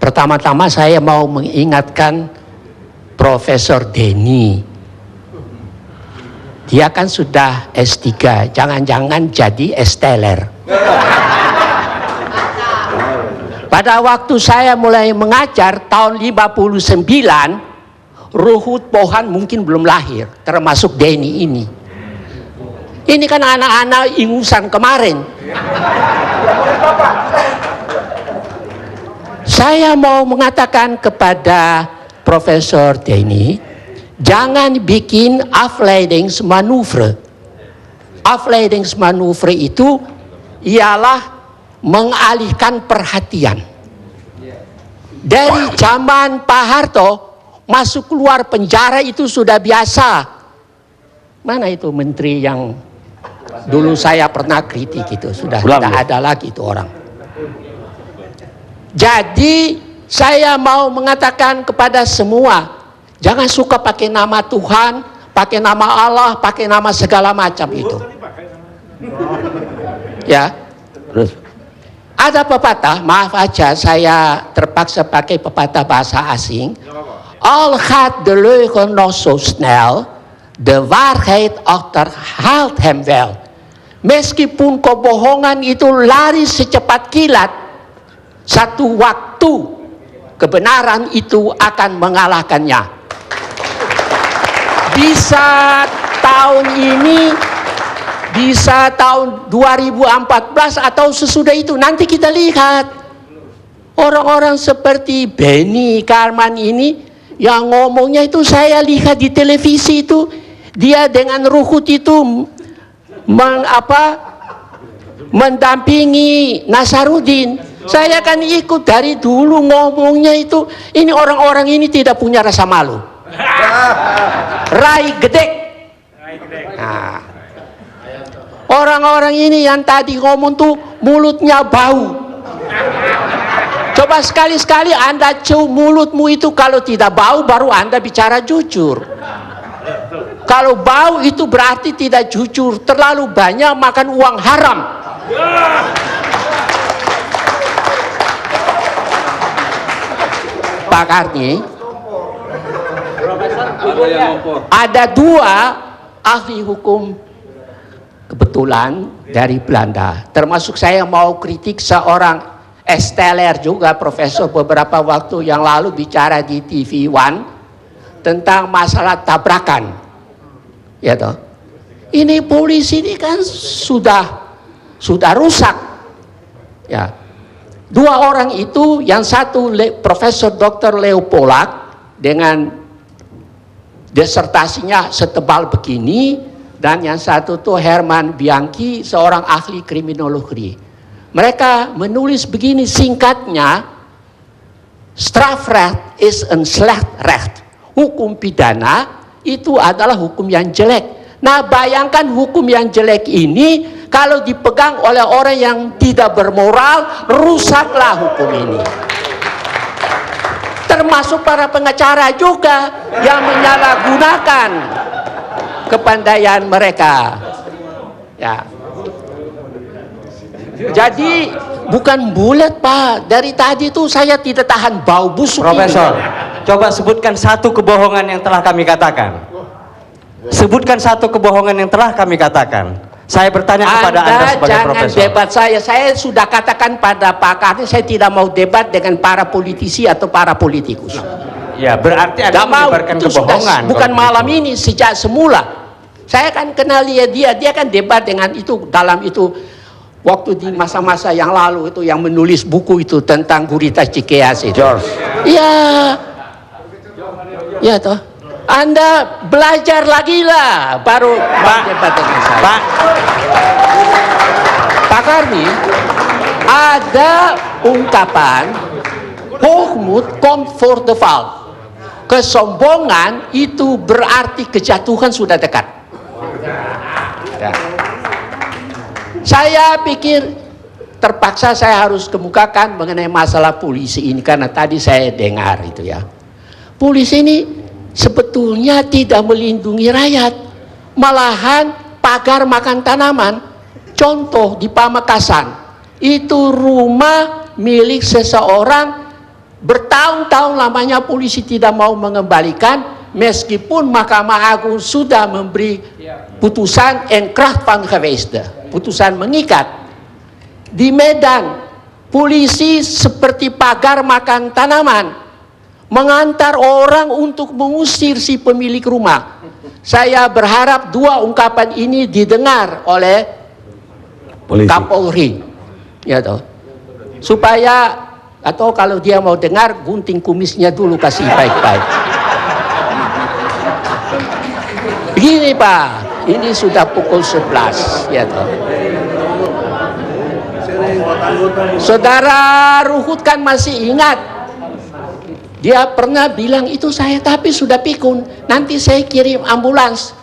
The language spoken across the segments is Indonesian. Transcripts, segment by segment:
Pertama-tama saya mau mengingatkan Profesor Denny. Dia kan sudah S3, jangan-jangan jadi S-teler. Pada waktu saya mulai mengajar tahun 59, Ruhut Pohan mungkin belum lahir, termasuk Denny ini. Ini kan anak-anak ingusan kemarin. Saya mau mengatakan kepada Profesor Denny, jangan bikin afleidingsmanoeuvre. Afleidingsmanoeuvre itu ialah mengalihkan perhatian. Dari zaman Pak Harto, masuk keluar penjara itu sudah biasa. Mana itu menteri yang dulu saya pernah kritik itu? Sudah tidak ada lagi itu orang. Jadi saya mau mengatakan kepada semua, jangan suka pakai nama Tuhan, pakai nama Allah, pakai nama segala macam itu. Ya. Terus ada pepatah, maaf aja saya terpaksa pakai pepatah bahasa asing. Al gaat de leugen nog zo snel, de waarheid achterhaalt hem wel. Meskipun kebohongan itu lari secepat kilat, satu waktu kebenaran itu akan mengalahkannya. Bisa tahun ini, bisa tahun 2014 atau sesudah itu, nanti kita lihat. Orang-orang seperti Benny Karman ini yang ngomongnya itu saya lihat di televisi itu, dia dengan Ruhut itu mendampingi Nasaruddin. Saya kan ikut dari dulu ngomongnya itu, ini orang-orang ini tidak punya rasa malu. Rai gedek. Nah, orang-orang ini yang tadi ngomong tuh mulutnya bau. Coba sekali-sekali Anda cium mulutmu itu, kalau tidak bau baru Anda bicara jujur. Kalau bau itu berarti tidak jujur, terlalu banyak makan uang haram. Pak Karni, ada dua ahli hukum kebetulan dari Belanda, termasuk saya mau kritik seorang S-teler juga, profesor beberapa waktu yang lalu bicara di TV One tentang masalah tabrakan. Ya toh, ini polisi ini kan sudah rusak. Ya. Dua orang itu, yang satu Profesor Dr. Leo Polak dengan disertasinya setebal begini, dan yang satu tuh Herman Bianchi, seorang ahli kriminologi. Mereka menulis begini singkatnya, strafrecht is een slecht recht. Hukum pidana itu adalah hukum yang jelek. Nah, bayangkan hukum yang jelek ini kalau dipegang oleh orang yang tidak bermoral, rusaklah hukum ini. Termasuk para pengacara juga yang menyalahgunakan kepandaian mereka. Ya. Jadi bukan bulat, Pak. Dari tadi itu saya tidak tahan bau busuk. Profesor, coba sebutkan satu kebohongan yang telah kami katakan. Sebutkan satu kebohongan yang telah kami katakan. Saya bertanya kepada Anda sebagai jangan profesor. Debat saya sudah katakan pada Pak Karni, saya tidak mau debat dengan para politisi atau para politikus. Ya, berarti Anda menyebarkan kebohongan. Bukan malam ini, sejak semula. Saya kan kenal dia kan debat dengan itu, dalam itu waktu di masa-masa yang lalu itu, yang menulis buku itu tentang Gurita Cikeas itu. George. Iya. Ya toh. Anda belajar lagi lah, baru debat dengan saya. Pak Karni, ada ungkapan hoogmoed komt voor de val. Kesombongan itu berarti kejatuhan sudah dekat. Ya. Saya pikir terpaksa saya harus kemukakan mengenai masalah polisi ini, karena tadi saya dengar itu ya. Polisi ini sebetulnya tidak melindungi rakyat, malahan pagar makan tanaman. Contoh di Pamekasan, itu rumah milik seseorang Bertahun-tahun lamanya polisi tidak mau mengembalikan, meskipun Mahkamah Agung sudah memberi putusan Enkracht van Geweest, putusan mengikat. Di Medan, polisi seperti pagar makan tanaman, mengantar orang untuk mengusir si pemilik rumah. Saya berharap dua ungkapan ini didengar oleh polisi. Kapolri, ya toh, supaya atau kalau dia mau dengar, gunting kumisnya dulu, kasih baik-baik. Begini Pak, ini sudah pukul 11, ya toh. Saudara Ruhut kan masih ingat, dia pernah bilang itu saya, tapi sudah pikun, nanti saya kirim ambulans.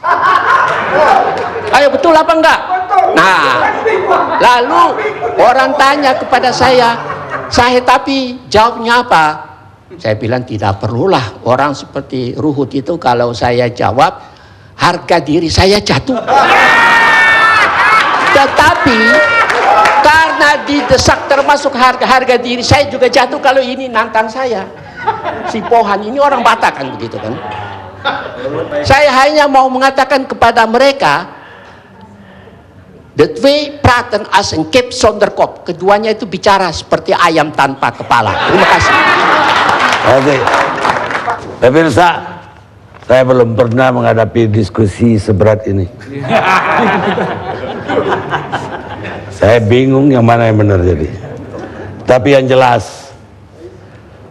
Ayo, betul apa enggak? Nah, lalu orang tanya kepada saya tapi jawabnya apa? Saya bilang tidak perlulah, orang seperti Ruhut itu kalau saya jawab, harga diri saya jatuh. Tetapi karena didesak, termasuk harga diri saya juga jatuh kalau ini nantang saya. Si Pohan ini orang Batak kan, begitu kan. Saya hanya mau mengatakan kepada mereka, the twee praten als een kip zonder kop. Keduanya itu bicara seperti ayam tanpa kepala. Terima kasih. Oke. Pemirsa, saya belum pernah menghadapi diskusi seberat ini. Saya bingung yang mana yang benar jadi. Tapi yang jelas,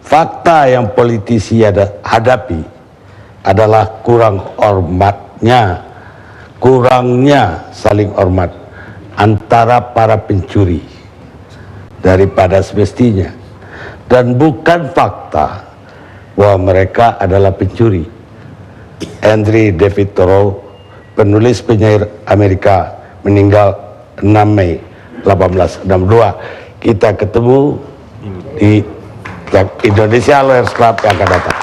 fakta yang politisi hadapi adalah kurangnya saling hormat antara para pencuri daripada semestinya, dan bukan fakta bahwa mereka adalah pencuri. Henry David Thoreau, penulis penyair Amerika, meninggal 6 Mei 1862. Kita ketemu di Indonesia Lawyers Club yang akan datang.